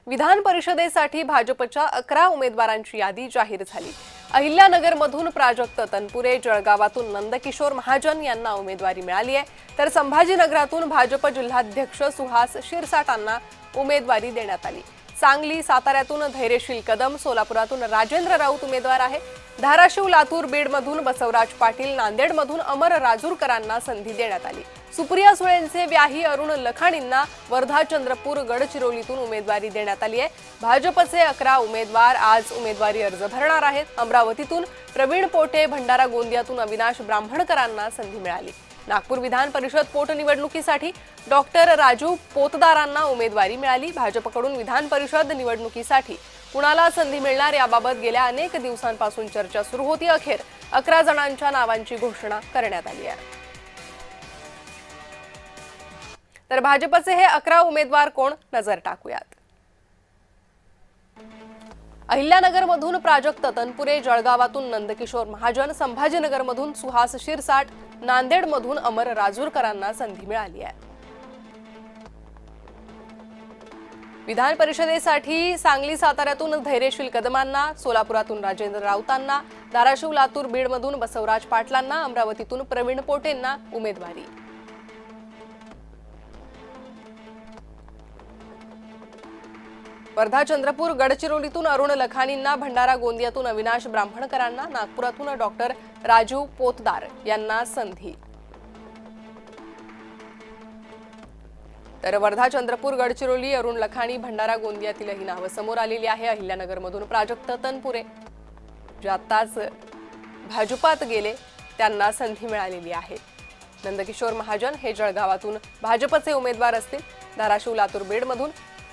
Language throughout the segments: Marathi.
विधान परिषदेसाठी भाजपच्या 11 उमेदवारांची यादी जाहीर झाली। अहिल्यानगरमधून प्राजक्त तनपुरे, जळगावातून नंदकिशोर महाजन यांना उमेदवारी मिळाली आहे, तर संभाजीनगरातून भाजप जिल्हाध्यक्ष सुहास शिरसाटांना उमेदवारी देण्यात आली। सांगली, साताऱ्यातून धैर्यशील कदम, सोलापुरातून राजेंद्र राऊत उमेदवार आहे। धाराशिव, लातूर, बीडमधून बसवराज पाटील, नांदेडमधून अमर राजूरकरांना संधी देण्यात आली। सुप्रिया सुळेंचे व्याही अरुण लखाणींना वर्धा, चंद्रपूर, गडचिरोलीतून उमेदवारी देण्यात आली आहे। भाजपचे 11 उमेदवार आज उमेदवारी अर्ज भरणार आहेत। अमरावतीतून प्रवीण पोटे, भंडारा गोंदियातून अविनाश ब्राह्मणकरांना संधी मिळाली। नागपूर विधान परिषद पोटनिवडणुकीसाठी डॉक्टर राजू पोतदारांना उमेदवारी मिळाली। भाजपकडून विधान परिषद निवडणुकीसाठी कुणाला संधी मिळणार याबाबत गेल्या अनेक दिवसांपासून चर्चा सुरू होती। अखेर 11 जणांच्या नावांची घोषणा करण्यात आली आहे। तर भाजपचे हे 11 उमेदवार कोण, नजर टाकूयात। अहिल्यानगरमधून प्राजक्त तनपुरे, जळगावातून नंदकिशोर महाजन, संभाजीनगरमधून सुहास शिरसाट, नांदेडमधून अमर राजूरकरांना संधी मिळाली आहे। विधान परिषदेसाठी सांगली, साताऱ्यातून धैर्यशील कदमांना, सोलापुरातून राजेंद्र राऊतांना, धाराशिव, लातूर, बीडमधून बसवराज पाटलांना, अमरावतीतून प्रवीण पोटेंना उमेदवारी। वर्धा, चंद्रपूर, गडचिरोलीतून अरुण लखाणींना, भंडारा गोंदियातून अविनाश ब्राह्मणकरांना, नागपुरातून डॉक्टर राजू पोतदार यांना संधी। तर वर्धा, चंद्रपूर, गडचिरोली, अरुण लखाणी, भंडारा गोंदियातील ही नावं समोर आलेली आहे। अहिल्यानगरमधून प्राजक्त तनपुरे जे आताच भाजपात गेले त्यांना संधी मिळालेली आहे। नंदकिशोर महाजन हे जळगावातून भाजपचे उमेदवार असतील। धाराशिव, लातूर, बीडमधून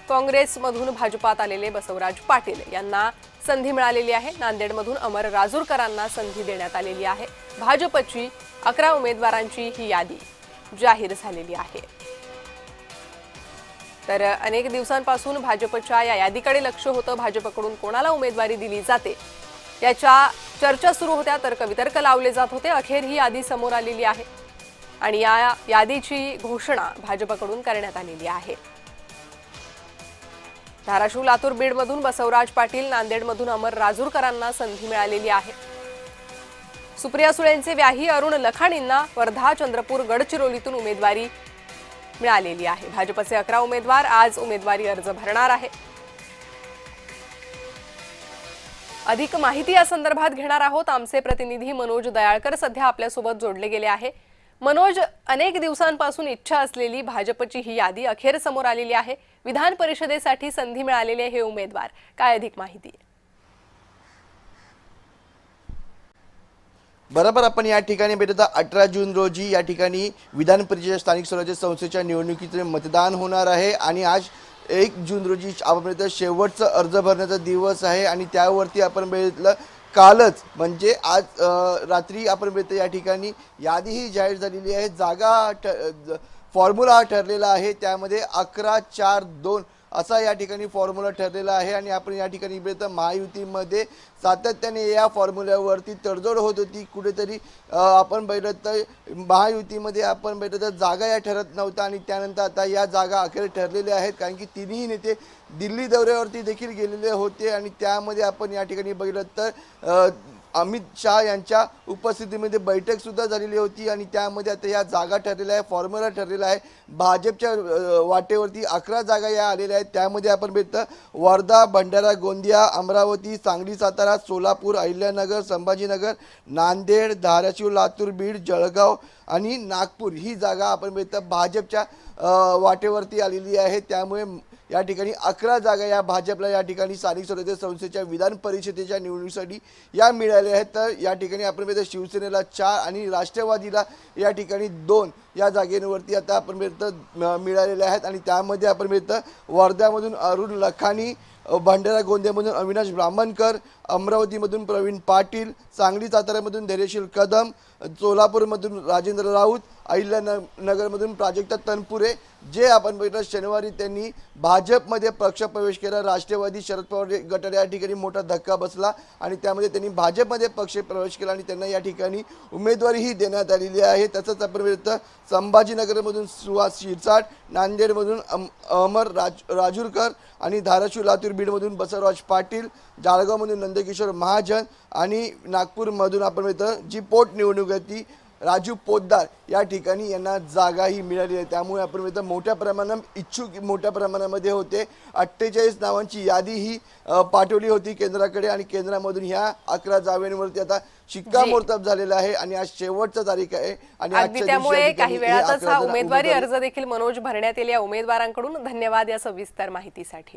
काँग्रेसमधून भाजपात आलेले बसवराज पाटील यांना संधी मिळालेली आहे। नांदेडमधून अमर राजूरकरांना संधी देण्यात आलेली आहे। भाजपची 11 उमेदवारांची ही यादी जाहीर झालेली आहे। तर अनेक दिवसांपासून भाजपच्या या यादीकडे लक्ष होतं। भाजपकडून कोणाला उमेदवारी दिली जाते याच्या चर्चा सुरू होत्या, तर्कवितर्क लावले जात होते। अखेर ही यादी समोर आलेली आहे आणि या यादीची घोषणा भाजपकडून करण्यात आलेली आहे। धाराशिव, लातूर, बीडमधून बसवराज पाटील, नांदेडमधून अमर राजूरकरांना संधी मिळालेली आहे। सुप्रिया सुळेंचे व्याही अरुण लखाणींना वर्धा, चंद्रपूर, गडचिरोलीतून उमेदवारी मिळालेली आहे। भाजपचे 11 उमेदवार आज उमेदवारी अर्ज भरणार आहे। अधिक माहिती या संदर्भात घेणार आहोत। आमचे प्रतिनिधी मनोज दयाळकर सध्या आपल्यासोबत जोडले गेले आहे। मनोज, अनेक दिवसांपासून इच्छा असलेली भाजपची ही यादी अखेर समोर आलेली आहे। विधान परिषदेसाठी संधी मिळालेले हे उमेदवार, काय अधिक माहिती? बरोबर, आपण या ठिकाणी भेटत 18 जून रोजी या ठिकाणी विधान परिषद स्थानिक स्वराज्य संस्थेच्या निवडणुकीचे मतदान होणार आहे आणि आज 1 जून रोजी आपण शेवटचा अर्ज भरण्याचा दिवस आहे आणि त्यावरती आपण बघितलं कालच म्हणजे आज रात्री आपण बघितलं या ठिकाणी यादीही जाहीर झालेली आहे। जागा फॉर्म्युला ठरलेला आहे, त्यामध्ये 11-4-2 असा या ठिकाणी फॉर्म्युला ठरलेला आहे आणि आपण या ठिकाणी बघितलं महायुतीमध्ये सातत्याने या फॉर्म्युल्यावरती तडजोड होत होती। कुठेतरी आपण बघितलं तर महायुतीमध्ये आपण बघितलं तर जागा या ठरत नव्हत्या आणि त्यानंतर आता या जागा अखेर ठरलेल्या आहेत, कारण की तिन्ही नेते दिल्ली दौऱ्यावरती देखील गेलेले होते आणि त्यामध्ये आपण या ठिकाणी बघितलं तर अमित शाह यांच्या उपस्थितीमध्ये बैठक सुद्धा झालेली होती आणि त्यामध्ये आता या जागा ठरलेल्या आहे, फॉर्म्युला ठरलेला आहे। भाजपच्या वाटेवरती 11 जागा या आलेल्या आहेत, त्यामध्ये आपण बघितलं वर्धा, भंडारा गोंदिया, अमरावती, सांगली, सातारा, सोलापूर, अहिल्यानगर, संभाजीनगर, नांदेड, धाराशिव, लातूर, बीड, जळगाव आणि नागपूर ही जागा आपण बघितलं भाजपच्या वाटेवरती आलेली आहे। त्यामुळे या ठिकाणी 11 जागा या भाजपला या ठिकाणी स्थानिक स्वराज्य संस्थेच्या विधान परिषदेच्या निवडणुकीसाठी या मिळाल्या आहेत। तर या ठिकाणी आपण बघितलं शिवसेनेला 4 आणि राष्ट्रवादीला या ठिकाणी 2 या जागेवरती आता आपण बघितलं मिळालेल्या आहेत आणि त्यामध्ये आपण बघितलं वर्ध्यामधून अरुण लखाणी, भंडारा गोंदियामधून अविनाश ब्राह्मणकर, अमरावतीमधून प्रवीण पाटील, सांगली, साताऱ्यामधून धैर्यशील कदम, सोलापूरमधून राजेंद्र राऊत, अहिल्यानगरमधून प्राजक्त तनपुरे जे आपण बघितलं शनिवारी त्यांनी भाजपमध्ये पक्षप्रवेश केला। राष्ट्रवादी शरद पवार गटाला या ठिकाणी मोठा धक्का बसला आणि त्यामध्ये त्यांनी भाजपमध्ये पक्षप्रवेश केला आणि त्यांना या ठिकाणी उमेदवारीही देण्यात आलेली आहे। तसंच आपण बघितलं संभाजीनगरमधून सुहास शिरसाट, नांदेडमधून अमर राजूरकर आणि धाराशिव लातूर बीडमधून बसवराज पाटील, जळगावमधून नंदकिशोर महाजन आणि नागपूरमधून आपण बघितलं जी पोटनिवडणूक आहे ती राजू पोद्दार या ठिकाणी यांना जागाही मिळाली आहे। त्यामुळे आपण बघितलं मोठ्या प्रमाणात इच्छुक मोठ्या प्रमाणामध्ये होते। 48 नावांची यादी ही पाठवली होती केंद्राकडे आणि केंद्रामधून ह्या 11 जागांवरती आता शिक्कामोर्तब झालेला आहे आणि आज शेवटचा तारीख आहे आणि अगदी त्यामुळे काही वेळातच हा उमेदवारी अर्ज देखील मनोज भरण्यात येईल। या उमेदवारांकडून धन्यवाद या सविस्तर माहितीसाठी।